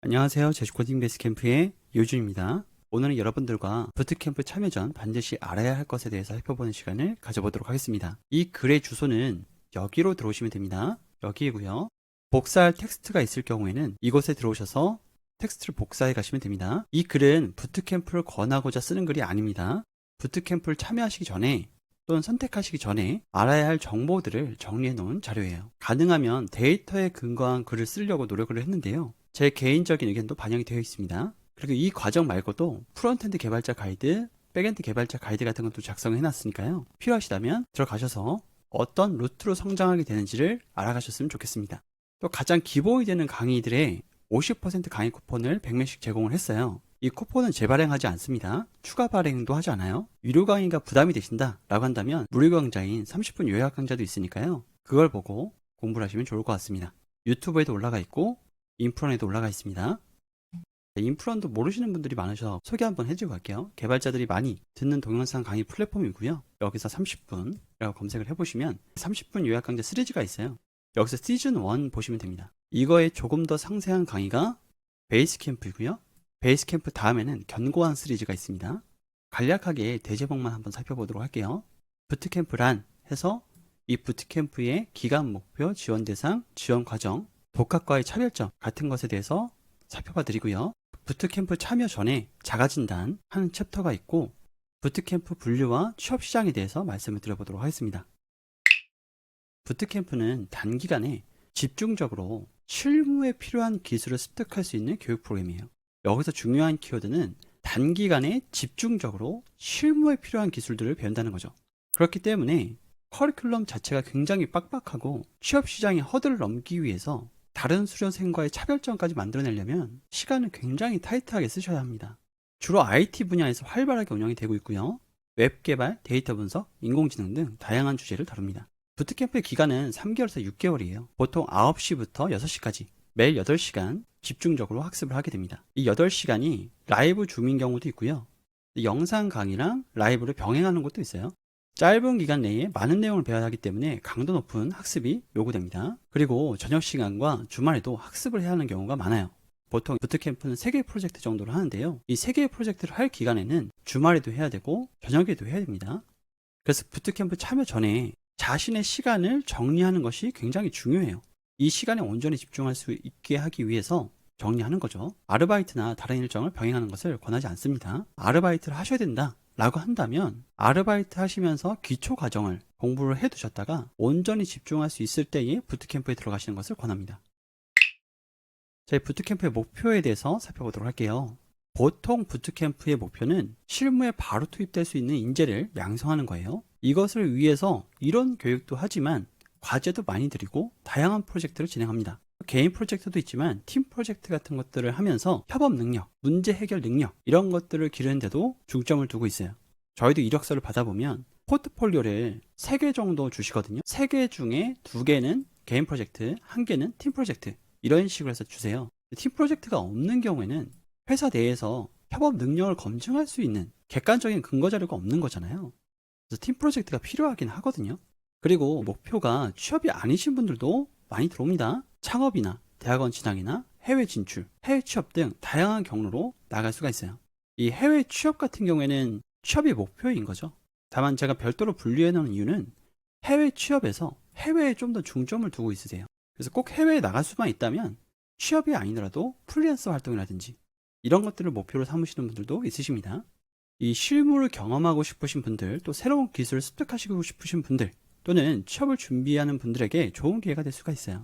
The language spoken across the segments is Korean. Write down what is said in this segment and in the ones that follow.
안녕하세요. 제주코딩 베이스캠프의 요준입니다. 오늘은 여러분들과 부트캠프 참여 전 반드시 알아야 할 것에 대해서 살펴보는 시간을 가져보도록 하겠습니다. 이 글의 주소는 여기로 들어오시면 됩니다. 여기이고요. 복사할 텍스트가 있을 경우에는 이곳에 들어오셔서 텍스트를 복사해 가시면 됩니다. 이 글은 부트캠프를 권하고자 쓰는 글이 아닙니다. 부트캠프를 참여하시기 전에 또는 선택하시기 전에 알아야 할 정보들을 정리해 놓은 자료예요. 가능하면 데이터에 근거한 글을 쓰려고 노력을 했는데요. 제 개인적인 의견도 반영이 되어 있습니다. 그리고 이 과정 말고도 프론트엔드 개발자 가이드, 백엔드 개발자 가이드 같은 것도 작성해 놨으니까요. 필요하시다면 들어가셔서 어떤 루트로 성장하게 되는지를 알아가셨으면 좋겠습니다. 또 가장 기본이 되는 강의들의 50% 강의 쿠폰을 100명씩 제공을 했어요. 이 쿠폰은 재발행하지 않습니다. 추가 발행도 하지 않아요. 유료 강의가 부담이 되신다 라고 한다면 무료 강좌인 30분 요약 강좌도 있으니까요. 그걸 보고 공부를 하시면 좋을 것 같습니다. 유튜브에도 올라가 있고 인프런에도 올라가 있습니다. 인프런도 모르시는 분들이 많으셔서 소개 한번 해주고 갈게요. 개발자들이 많이 듣는 동영상 강의 플랫폼이고요. 여기서 30분이라고 검색을 해보시면 30분 요약 강좌 시리즈가 있어요. 여기서 시즌 1 보시면 됩니다. 이거에 조금 더 상세한 강의가 베이스캠프이고요. 베이스캠프 다음에는 견고한 시리즈가 있습니다. 간략하게 대제목만 한번 살펴보도록 할게요. 부트캠프란 해서 이 부트캠프의 기간 목표, 지원 대상, 지원 과정, 독학과의 차별점 같은 것에 대해서 살펴봐 드리고요. 부트캠프 참여 전에 자가진단 하는 챕터가 있고 부트캠프 분류와 취업시장에 대해서 말씀을 드려보도록 하겠습니다. 부트캠프는 단기간에 집중적으로 실무에 필요한 기술을 습득할 수 있는 교육 프로그램이에요. 여기서 중요한 키워드는 단기간에 집중적으로 실무에 필요한 기술들을 배운다는 거죠. 그렇기 때문에 커리큘럼 자체가 굉장히 빡빡하고 취업시장의 허들을 넘기 위해서 다른 수료생과의 차별점까지 만들어내려면 시간을 굉장히 타이트하게 쓰셔야 합니다. 주로 IT 분야에서 활발하게 운영이 되고 있고요. 웹 개발, 데이터 분석, 인공지능 등 다양한 주제를 다룹니다. 부트캠프의 기간은 3개월에서 6개월이에요. 보통 9시부터 6시까지 매일 8시간 집중적으로 학습을 하게 됩니다. 이 8시간이 라이브 줌인 경우도 있고요. 영상 강의랑 라이브를 병행하는 것도 있어요. 짧은 기간 내에 많은 내용을 배워야 하기 때문에 강도 높은 학습이 요구됩니다. 그리고 저녁 시간과 주말에도 학습을 해야 하는 경우가 많아요. 보통 부트캠프는 3개 프로젝트 정도를 하는데요. 이 3개의 프로젝트를 할 기간에는 주말에도 해야 되고 저녁에도 해야 됩니다. 그래서 부트캠프 참여 전에 자신의 시간을 정리하는 것이 굉장히 중요해요. 이 시간에 온전히 집중할 수 있게 하기 위해서 정리하는 거죠. 아르바이트나 다른 일정을 병행하는 것을 권하지 않습니다. 아르바이트를 하셔야 된다 라고 한다면 아르바이트 하시면서 기초 과정을 공부를 해 두셨다가 온전히 집중할 수 있을 때에 부트캠프에 들어가시는 것을 권합니다. 저희 부트캠프의 목표에 대해서 살펴보도록 할게요. 보통 부트캠프의 목표는 실무에 바로 투입될 수 있는 인재를 양성하는 거예요. 이것을 위해서 이론 교육도 하지만 과제도 많이 드리고 다양한 프로젝트를 진행합니다. 개인 프로젝트도 있지만 팀 프로젝트 같은 것들을 하면서 협업 능력, 문제 해결 능력 이런 것들을 기르는데도 중점을 두고 있어요. 저희도 이력서를 받아보면 포트폴리오를 3개 정도 주시거든요. 3개 중에 2개는 개인 프로젝트, 1개는 팀 프로젝트 이런 식으로 해서 주세요. 팀 프로젝트가 없는 경우에는 회사 내에서 협업 능력을 검증할 수 있는 객관적인 근거 자료가 없는 거잖아요. 그래서 팀 프로젝트가 필요하긴 하거든요. 그리고 목표가 취업이 아니신 분들도 많이 들어옵니다. 창업이나 대학원 진학이나 해외 진출, 해외 취업 등 다양한 경로로 나갈 수가 있어요. 이 해외 취업 같은 경우에는 취업이 목표인 거죠. 다만 제가 별도로 분류해 놓은 이유는 해외 취업에서 해외에 좀 더 중점을 두고 있으세요. 그래서 꼭 해외에 나갈 수만 있다면 취업이 아니더라도 프리랜서 활동이라든지 이런 것들을 목표로 삼으시는 분들도 있으십니다. 이 실무를 경험하고 싶으신 분들, 또 새로운 기술을 습득하시고 싶으신 분들, 또는 취업을 준비하는 분들에게 좋은 기회가 될 수가 있어요.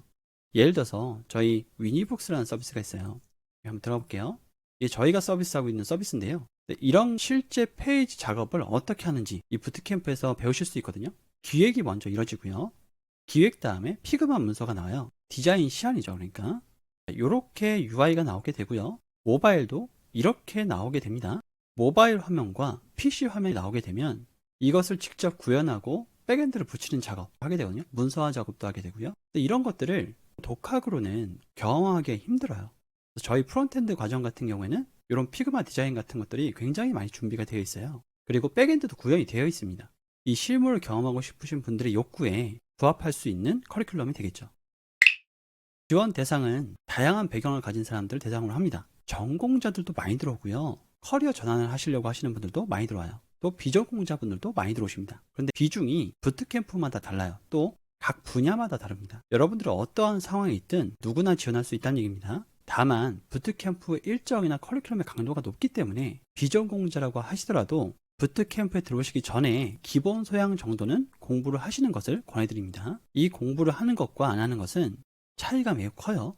예를 들어서 저희 위니북스라는 서비스가 있어요. 한번 들어볼게요. 이게 저희가 서비스하고 있는 서비스인데요. 이런 실제 페이지 작업을 어떻게 하는지 이 부트캠프에서 배우실 수 있거든요. 기획이 먼저 이루어지고요. 기획 다음에 피그마 문서가 나와요. 디자인 시안이죠. 그러니까 이렇게 UI가 나오게 되고요. 모바일도 이렇게 나오게 됩니다. 모바일 화면과 PC 화면이 나오게 되면 이것을 직접 구현하고 백엔드를 붙이는 작업 하게 되거든요. 문서화 작업도 하게 되고요. 근데 이런 것들을 독학으로는 경험하기 힘들어요. 그래서 저희 프론트엔드 과정 같은 경우에는 이런 피그마 디자인 같은 것들이 굉장히 많이 준비가 되어 있어요. 그리고 백엔드도 구현이 되어 있습니다. 이 실무를 경험하고 싶으신 분들의 욕구에 부합할 수 있는 커리큘럼이 되겠죠. 지원 대상은 다양한 배경을 가진 사람들을 대상으로 합니다. 전공자들도 많이 들어오고요. 커리어 전환을 하시려고 하시는 분들도 많이 들어와요. 또 비전공자분들도 많이 들어오십니다. 그런데 비중이 부트캠프마다 달라요. 또 각 분야마다 다릅니다. 여러분들은 어떠한 상황에 있든 누구나 지원할 수 있다는 얘기입니다. 다만 부트캠프의 일정이나 커리큘럼의 강도가 높기 때문에 비전공자라고 하시더라도 부트캠프에 들어오시기 전에 기본 소양 정도는 공부를 하시는 것을 권해드립니다. 이 공부를 하는 것과 안 하는 것은 차이가 매우 커요.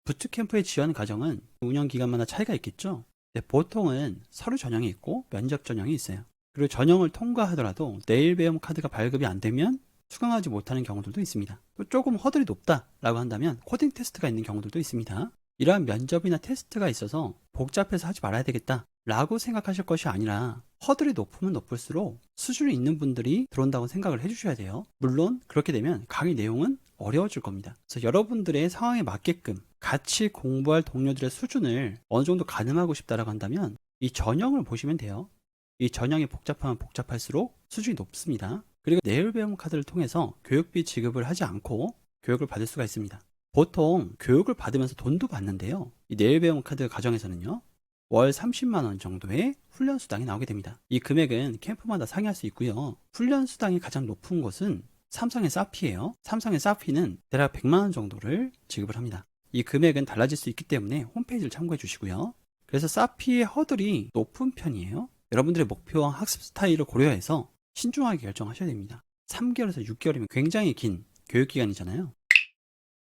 부트캠프의 지원 과정은 운영 기간마다 차이가 있겠죠. 보통은 서류 전형이 있고 면접 전형이 있어요. 그리고 전형을 통과하더라도 내일 배움 카드가 발급이 안 되면 수강하지 못하는 경우들도 있습니다. 또 조금 허들이 높다라고 한다면 코딩 테스트가 있는 경우들도 있습니다. 이러한 면접이나 테스트가 있어서 복잡해서 하지 말아야 되겠다 라고 생각하실 것이 아니라 허들이 높으면 높을수록 수준이 있는 분들이 들어온다고 생각을 해주셔야 돼요. 물론 그렇게 되면 강의 내용은 어려워질 겁니다. 그래서 여러분들의 상황에 맞게끔 같이 공부할 동료들의 수준을 어느 정도 가늠하고 싶다라고 한다면 이 전형을 보시면 돼요. 이 전형이 복잡하면 복잡할수록 수준이 높습니다. 그리고 내일 배움 카드를 통해서 교육비 지급을 하지 않고 교육을 받을 수가 있습니다. 보통 교육을 받으면서 돈도 받는데요. 이 내일 배움 카드 가정에서는요. 월 30만 원 정도의 훈련 수당이 나오게 됩니다. 이 금액은 캠프마다 상이할 수 있고요. 훈련 수당이 가장 높은 곳은 삼성의 사피예요. 삼성의 사피는 대략 100만 원 정도를 지급을 합니다. 이 금액은 달라질 수 있기 때문에 홈페이지를 참고해 주시고요. 그래서 사피의 허들이 높은 편이에요. 여러분들의 목표와 학습 스타일을 고려해서 신중하게 결정하셔야 됩니다. 3개월에서 6개월이면 굉장히 긴 교육기간이잖아요.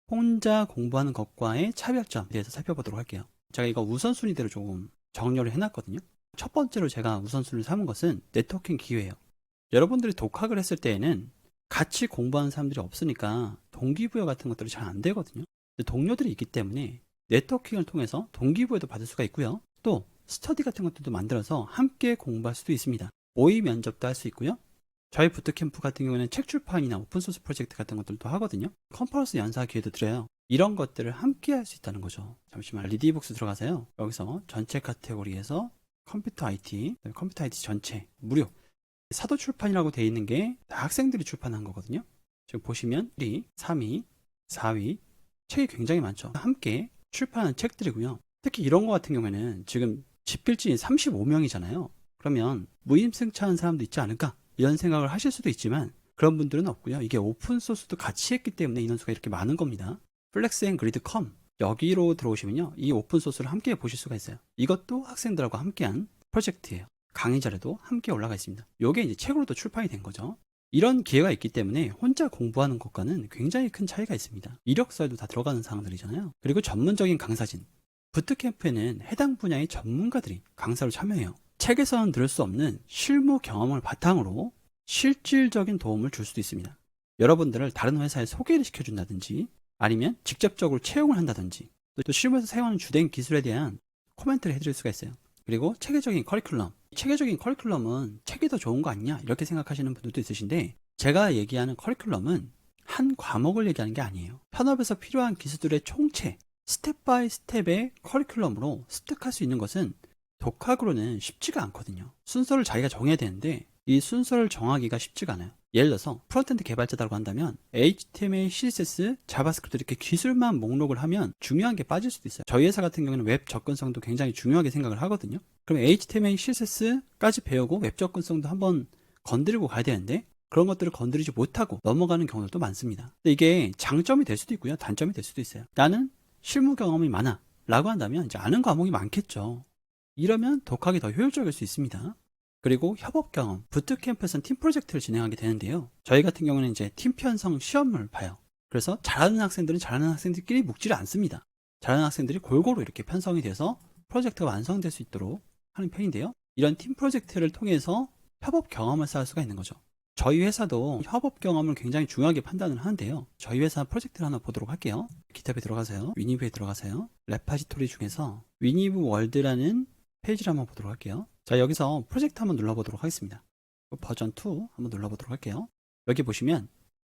혼자 공부하는 것과의 차별점에 대해서 살펴보도록 할게요. 제가 이거 우선순위대로 조금 정렬을 해놨거든요. 첫 번째로 제가 우선순위를 삼은 것은 네트워킹 기회예요. 여러분들이 독학을 했을 때에는 같이 공부하는 사람들이 없으니까 동기부여 같은 것들이 잘 안 되거든요. 동료들이 있기 때문에 네트워킹을 통해서 동기부여도 받을 수가 있고요. 또 스터디 같은 것들도 만들어서 함께 공부할 수도 있습니다. 모의 면접도 할 수 있고요. 저희 부트캠프 같은 경우는 책 출판이나 오픈소스 프로젝트 같은 것들도 하거든요. 컨퍼런스 연사 기회도 드려요. 이런 것들을 함께 할 수 있다는 거죠. 잠시만 리디북스 들어가세요. 여기서 전체 카테고리에서 컴퓨터 IT 전체 무료. 사도 출판이라고 되어 있는 게 다 학생들이 출판한 거거든요. 지금 보시면 1위, 3위, 4위 책이 굉장히 많죠. 함께 출판한 책들이고요. 특히 이런 거 같은 경우에는 지금 집필진이 35명이잖아요. 그러면 무임승차한 사람도 있지 않을까? 이런 생각을 하실 수도 있지만 그런 분들은 없고요. 이게 오픈소스도 같이 했기 때문에 인원수가 이렇게 많은 겁니다. 플렉스앤그리드컴 여기로 들어오시면요. 이 오픈소스를 함께 보실 수가 있어요. 이것도 학생들하고 함께한 프로젝트예요. 강의 자료도 함께 올라가 있습니다. 이게 이제 책으로도 출판이 된 거죠. 이런 기회가 있기 때문에 혼자 공부하는 것과는 굉장히 큰 차이가 있습니다. 이력서에도 다 들어가는 사항들이잖아요. 그리고 전문적인 강사진. 부트캠프에는 해당 분야의 전문가들이 강사로 참여해요. 책에서는 들을 수 없는 실무 경험을 바탕으로 실질적인 도움을 줄 수도 있습니다. 여러분들을 다른 회사에 소개를 시켜준다든지 아니면 직접적으로 채용을 한다든지 또 실무에서 사용하는 주된 기술에 대한 코멘트를 해드릴 수가 있어요. 그리고 체계적인 커리큘럼. 체계적인 커리큘럼은 책이 더 좋은 거 아니냐 이렇게 생각하시는 분들도 있으신데 제가 얘기하는 커리큘럼은 한 과목을 얘기하는 게 아니에요. 현업에서 필요한 기술들의 총체, 스텝 바이 스텝의 커리큘럼으로 습득할 수 있는 것은 독학으로는 쉽지가 않거든요. 순서를 자기가 정해야 되는데 이 순서를 정하기가 쉽지가 않아요. 예를 들어서 프론트엔드 개발자라고 한다면 HTML, CSS, 자바스크립트 이렇게 기술만 목록을 하면 중요한 게 빠질 수도 있어요. 저희 회사 같은 경우는 웹 접근성도 굉장히 중요하게 생각을 하거든요. 그럼 HTML, CSS까지 배우고 웹 접근성도 한번 건드리고 가야 되는데 그런 것들을 건드리지 못하고 넘어가는 경우도 많습니다. 근데 이게 장점이 될 수도 있고요. 단점이 될 수도 있어요. 나는 실무 경험이 많아 라고 한다면 이제 아는 과목이 많겠죠. 이러면 독학이 더 효율적일 수 있습니다. 그리고 협업 경험, 부트캠프에서는 팀 프로젝트를 진행하게 되는데요. 저희 같은 경우는 이제 팀 편성 시험을 봐요. 그래서 잘하는 학생들은 잘하는 학생들끼리 묵지를 않습니다. 잘하는 학생들이 골고루 이렇게 편성이 돼서 프로젝트가 완성될 수 있도록 하는 편인데요. 이런 팀 프로젝트를 통해서 협업 경험을 쌓을 수가 있는 거죠. 저희 회사도 협업 경험을 굉장히 중요하게 판단을 하는데요. 저희 회사 프로젝트를 하나 보도록 할게요. 기탑에 들어가세요. 위니브에 들어가세요. 레파지토리 중에서 위니브 월드라는 페이지를 한번 보도록 할게요. 자, 여기서 프로젝트 한번 눌러보도록 하겠습니다. 버전 2 한번 눌러보도록 할게요. 여기 보시면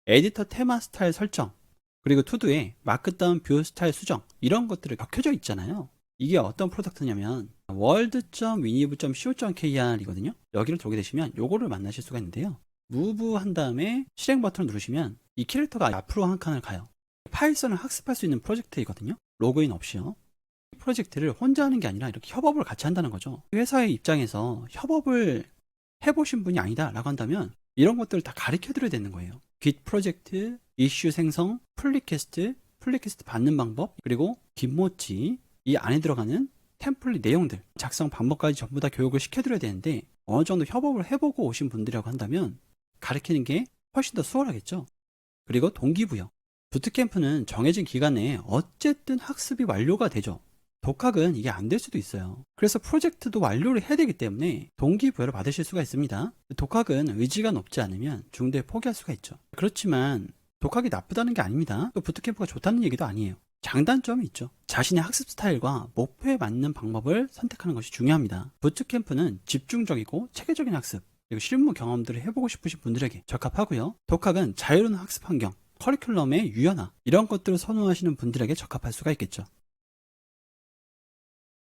에디터 테마 스타일 설정 그리고 투두에 마크다운 뷰 스타일 수정 이런 것들이 적혀져 있잖아요. 이게 어떤 프로덕트냐면 world.winiv.co.kr 이거든요. 여기를 들어오게 되시면 요거를 만나실 수가 있는데요. 무브 한 다음에 실행 버튼을 누르시면 이 캐릭터가 앞으로 한 칸을 가요. 파이썬을 학습할 수 있는 프로젝트이거든요. 로그인 없이요. 이 프로젝트를 혼자 하는 게 아니라 이렇게 협업을 같이 한다는 거죠. 회사의 입장에서 협업을 해보신 분이 아니다 라고 한다면 이런 것들을 다 가르쳐 드려야 되는 거예요. 깃 프로젝트, 이슈 생성, 플리캐스트 받는 방법, 그리고 깃모찌, 이 안에 들어가는 템플릿 내용들, 작성 방법까지 전부 다 교육을 시켜드려야 되는데 어느 정도 협업을 해보고 오신 분들이라고 한다면 가르치는 게 훨씬 더 수월하겠죠. 그리고 동기부여. 부트캠프는 정해진 기간 내에 어쨌든 학습이 완료가 되죠. 독학은 이게 안 될 수도 있어요. 그래서 프로젝트도 완료를 해야 되기 때문에 동기부여를 받으실 수가 있습니다. 독학은 의지가 높지 않으면 중도에 포기할 수가 있죠. 그렇지만 독학이 나쁘다는 게 아닙니다. 또 부트캠프가 좋다는 얘기도 아니에요. 장단점이 있죠. 자신의 학습 스타일과 목표에 맞는 방법을 선택하는 것이 중요합니다. 부트캠프는 집중적이고 체계적인 학습, 그리고 실무 경험들을 해보고 싶으신 분들에게 적합하고요. 독학은 자유로운 학습 환경, 커리큘럼의 유연화, 이런 것들을 선호하시는 분들에게 적합할 수가 있겠죠.